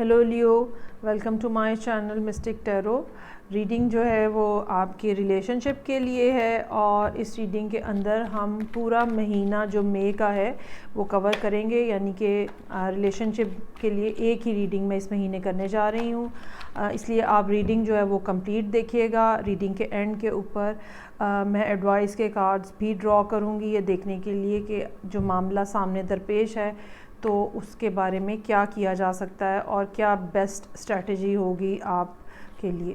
Hello Leo, welcome to my channel mystic tarot. Reading जो है वो आपकी रिलेशनशिप के लिए है और इस रीडिंग के अंदर हम पूरा महीना जो मई का है वो कवर करेंगे, यानी कि रिलेशनशिप के लिए एक ही रीडिंग मैं इस महीने करने जा रही हूँ। इसलिए आप रीडिंग जो है वो कंप्लीट देखिएगा। रीडिंग के एंड के ऊपर मैं एडवाइस के कार्ड्स भी ड्रॉ करूँगी ये देखने के लिए कि जो मामला सामने दरपेश है तो उसके बारे में क्या किया जा सकता है और क्या बेस्ट स्ट्रैटेजी होगी आपके लिए।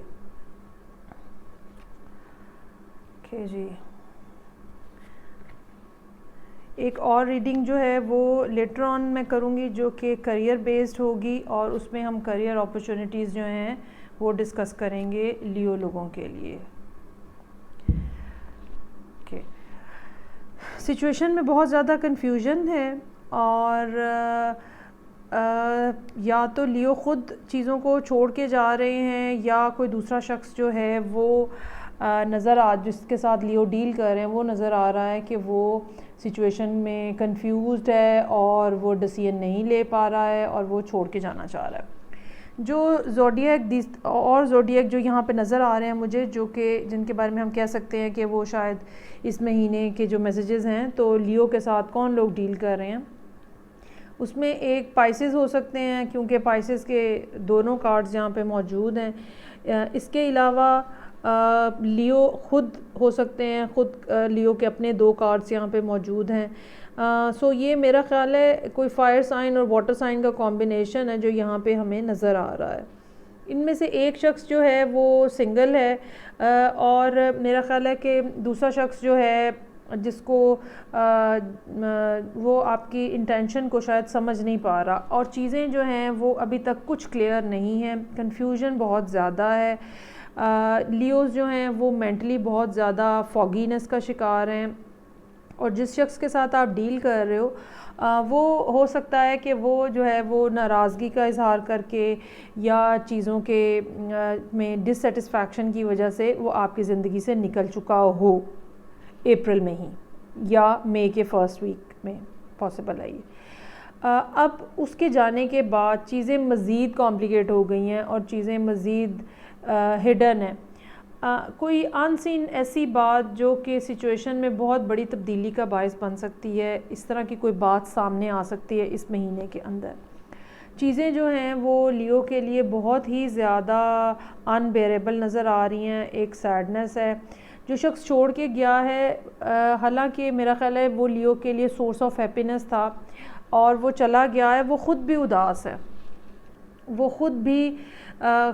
ओके जी, एक और रीडिंग जो है वो लेटर ऑन मैं करूँगी जो कि करियर बेस्ड होगी और उसमें हम करियर अपॉर्चुनिटीज़ जो हैं वो डिस्कस करेंगे लियो लोगों के लिए। ओके, सिचुएशन में बहुत ज़्यादा कन्फ्यूजन है और या तो लियो ख़ुद चीज़ों को छोड़ के जा रहे हैं या कोई दूसरा शख्स जो है वो जिसके साथ लियो डील कर रहे हैं वो नज़र आ रहा है कि वो सिचुएशन में कंफ्यूज्ड है और वो डिसीजन नहीं ले पा रहा है और वो छोड़ के जाना चाह रहा है। जो ज़ोडिएक जो यहाँ पे नज़र आ रहे हैं मुझे, जो कि जिनके बारे में हम कह सकते हैं कि वो शायद इस महीने के जो मैसेजेस हैं तो लियो के साथ कौन लोग डील कर रहे हैं, उसमें एक पाइसेस हो सकते हैं क्योंकि पाइसेस के दोनों कार्ड्स यहाँ पे मौजूद हैं। इसके अलावा लियो खुद हो सकते हैं, लियो के अपने दो कार्ड्स यहाँ पे मौजूद हैं। सो ये मेरा ख़्याल है कोई फायर साइन और वाटर साइन का कॉम्बिनेशन है जो यहाँ पे हमें नज़र आ रहा है। इनमें से एक शख्स जो है वो सिंगल है और मेरा ख़्याल है कि दूसरा शख्स जो है जिसको वो आपकी इंटेंशन को शायद समझ नहीं पा रहा और चीज़ें जो हैं वो अभी तक कुछ क्लियर नहीं है, कन्फ्यूजन बहुत ज़्यादा है। लियोज़ जो हैं वो मेंटली बहुत ज़्यादा फॉगीनेस का शिकार हैं और जिस शख्स के साथ आप डील कर रहे हो वो हो सकता है कि वो जो है वो नाराज़गी का इजहार करके या चीज़ों के में डिससेटिस्फैक्शन की वजह से वो आपकी ज़िंदगी से निकल चुका हो अप्रैल में ही या मई के फर्स्ट वीक में पॉसिबल है ये। अब उसके जाने के बाद चीज़ें मज़ीद कॉम्प्लिकेट हो गई हैं और चीज़ें मज़ीद हिडन है। कोई अनसीन ऐसी बात जो कि सिचुएशन में बहुत बड़ी तब्दीली का बायस बन सकती है, इस तरह की कोई बात सामने आ सकती है इस महीने के अंदर। चीज़ें जो हैं वो लियो के लिए बहुत ही ज़्यादा अनबेरेबल नज़र आ रही हैं। एक सैडनेस है, जो शख्स छोड़ के गया है हालांकि मेरा ख्याल है वो लियो के लिए सोर्स ऑफ हैप्पीनेस था और वो चला गया है, वो ख़ुद भी उदास है, वो ख़ुद भी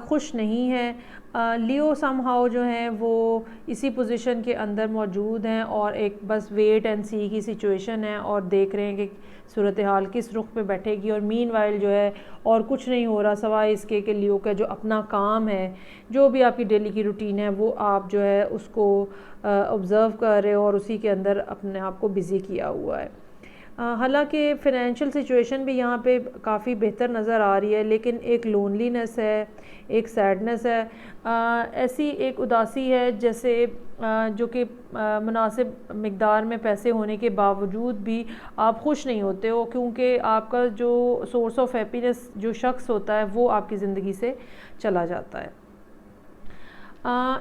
खुश नहीं है। लियो समहाउ जो हैं वो इसी पोजीशन के अंदर मौजूद हैं और एक बस वेट एंड सी की सिचुएशन है और देख रहे हैं कि सूरत हाल किस रुख पे बैठेगी और मीनवाइल जो है और कुछ नहीं हो रहा सिवाय इसके कि लियो का जो अपना काम है, जो भी आपकी डेली की रूटीन है वो आप जो है उसको ऑब्ज़र्व कर रहे हो और उसी के अंदर अपने आप को बिज़ी किया हुआ है। हालांकि फ़ाइनेंशियल सिचुएशन भी यहाँ पे काफ़ी बेहतर नज़र आ रही है, लेकिन एक लोनलीनेस है, एक सैडनेस है, ऐसी एक उदासी है जैसे जो कि मुनासिब मिक़दार में पैसे होने के बावजूद भी आप खुश नहीं होते हो क्योंकि आपका जो सोर्स ऑफ हैप्पीनेस जो शख्स होता है वो आपकी ज़िंदगी से चला जाता है।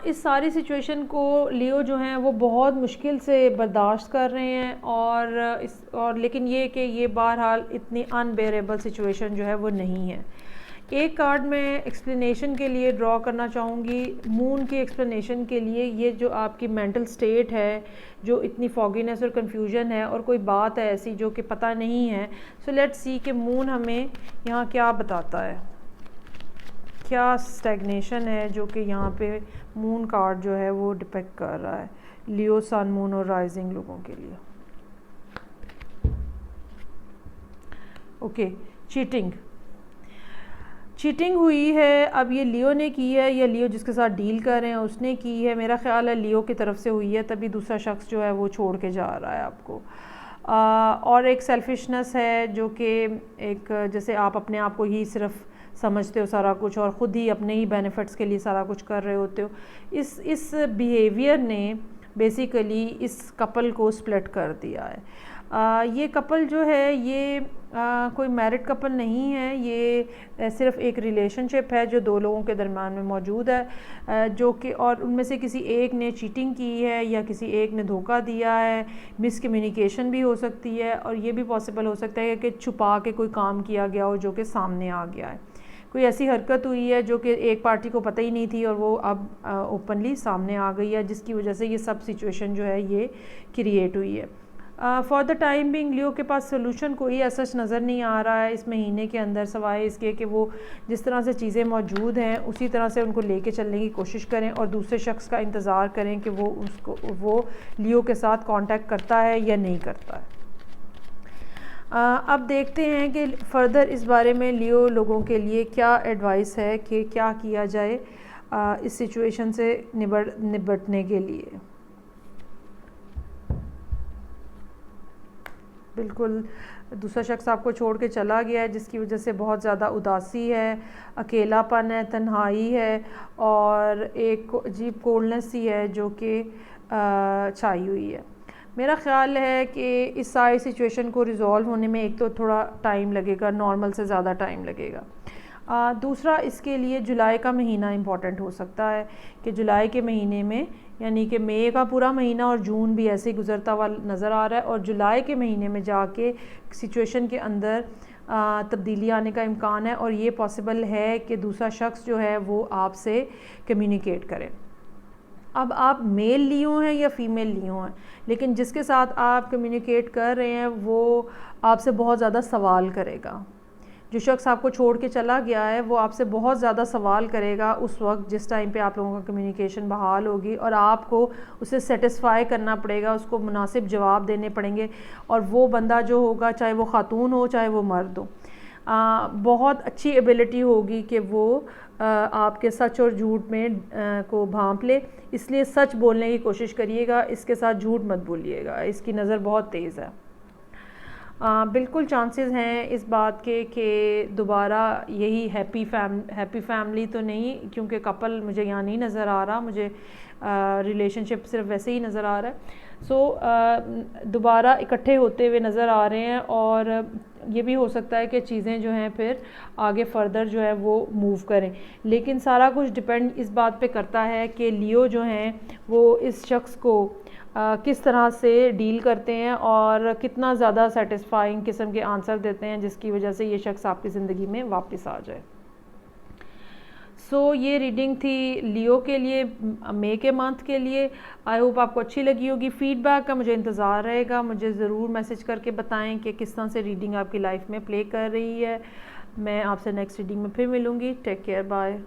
इस सारी सिचुएशन को लियो जो हैं वो बहुत मुश्किल से बर्दाश्त कर रहे हैं और लेकिन ये कि ये बहरहाल इतनी अनबेरेबल सिचुएशन जो है वो नहीं है। एक कार्ड मैं एक्सप्लेनेशन के लिए ड्रॉ करना चाहूँगी, मून की एक्सप्लेनेशन के लिए। ये जो आपकी मेंटल स्टेट है, जो इतनी फॉगीनेस और कन्फ्यूजन है और कोई बात है ऐसी जो कि पता नहीं है, सो लेट्स सी कि मून हमें यहाँ क्या बताता है, क्या स्टैग्नेशन है जो कि यहाँ पे मून कार्ड जो है वो डिपेक्ट कर रहा है लियो सन मून और राइजिंग लोगों के लिए। ओके, चीटिंग हुई है। अब ये लियो ने की है या लियो जिसके साथ डील कर रहे हैं उसने की है, मेरा ख्याल है लियो की तरफ से हुई है, तभी दूसरा शख्स जो है वो छोड़ के जा रहा है आपको। और एक सेल्फिशनेस है जो कि एक जैसे आप अपने आप को ही सिर्फ समझते हो सारा कुछ और ख़ुद ही अपने ही बेनिफिट्स के लिए सारा कुछ कर रहे होते हो। इस बिहेवियर ने बेसिकली इस कपल को स्प्लिट कर दिया है। ये कपल जो है ये कोई मैरिड कपल नहीं है, ये सिर्फ एक रिलेशनशिप है जो दो लोगों के दरम्यान में मौजूद है, जो कि और उनमें से किसी एक ने चीटिंग की है या किसी एक ने धोखा दिया है, मिसकम्युनिकेशन भी हो सकती है, और ये भी पॉसिबल हो सकता है कि छुपा के कोई काम किया गया हो जो कि सामने आ गया है, कोई ऐसी हरकत हुई है जो कि एक पार्टी को पता ही नहीं थी और वो अब ओपनली सामने आ गई है, जिसकी वजह से ये सब सिचुएशन जो है ये क्रिएट हुई है। फॉर द टाइम बिंग लियो के पास सोल्यूशन कोई ऐसा नज़र नहीं आ रहा है इस महीने के अंदर, सवाए इसके कि वो जिस तरह से चीज़ें मौजूद हैं उसी तरह से उनको लेके चलने की कोशिश करें और दूसरे शख्स का इंतज़ार करें कि वो लियो के साथ कांटेक्ट करता है या नहीं करता है। अब देखते हैं कि फ़र्दर इस बारे में लियो लोगों के लिए क्या एडवाइस है कि क्या किया जाए इस सिचुएशन से निपटने के लिए। बिल्कुल दूसरा शख्स आपको छोड़ के चला गया है, जिसकी वजह से बहुत ज़्यादा उदासी है, अकेलापन है, तन्हाई है और एक अजीब कोल्डनेस सी है जो कि छाई हुई है। मेरा ख़्याल है कि इस सारी सिचुएशन को रिज़ॉल्व होने में एक तो थोड़ा टाइम लगेगा, नॉर्मल से ज़्यादा टाइम लगेगा। दूसरा इसके लिए जुलाई का महीना इम्पॉर्टेंट हो सकता है कि जुलाई के महीने में, यानी कि मई का पूरा महीना और जून भी ऐसे ही गुजरता हुआ नज़र आ रहा है, और जुलाई के महीने में जाके सिचुएशन के अंदर तब्दीली आने का इम्कान है और ये पॉसिबल है कि दूसरा शख्स जो है वो आपसे कम्युनिकेट करे। अब आप मेल लियो हैं या फ़ीमेल लियो हैं, लेकिन जिसके साथ आप कम्युनिकेट कर रहे हैं वो आपसे बहुत ज़्यादा सवाल करेगा। जो शख्स आपको छोड़ के चला गया है वो आपसे बहुत ज़्यादा सवाल करेगा उस वक्त जिस टाइम पे आप लोगों का कम्युनिकेशन बहाल होगी, और आपको उसे सेटिस्फाई करना पड़ेगा, उसको मुनासिब जवाब देने पड़ेंगे, और वो बंदा जो होगा चाहे वो ख़ातून हो चाहे वो मर्द हो, बहुत अच्छी एबिलिटी होगी कि वो आपके सच और झूठ में को भांप ले, इसलिए सच बोलने की कोशिश करिएगा, इसके साथ झूठ मत बोलिएगा, इसकी नज़र बहुत तेज़ है। बिल्कुल चांसेस हैं इस बात के कि दोबारा यही हैप्पी फैमिली तो नहीं, क्योंकि कपल मुझे यहाँ नहीं नज़र आ रहा, मुझे रिलेशनशिप सिर्फ वैसे ही नज़र आ रहा है। दोबारा इकट्ठे होते हुए नज़र आ रहे हैं, और ये भी हो सकता है कि चीज़ें जो हैं फिर आगे फर्दर जो है वो मूव करें, लेकिन सारा कुछ डिपेंड इस बात पे करता है कि लियो जो हैं वो इस शख्स को किस तरह से डील करते हैं और कितना ज़्यादा सेटिस्फाइंग किस्म के आंसर देते हैं जिसकी वजह से ये शख्स आपकी ज़िंदगी में वापस आ जाए। ये रीडिंग थी लियो के लिए, मई के मंथ के लिए। आई होप आपको अच्छी लगी होगी। फीडबैक का मुझे इंतज़ार रहेगा, मुझे ज़रूर मैसेज करके बताएं कि किस तरह से रीडिंग आपकी लाइफ में प्ले कर रही है। मैं आपसे नेक्स्ट रीडिंग में फिर मिलूँगी। Take care, bye.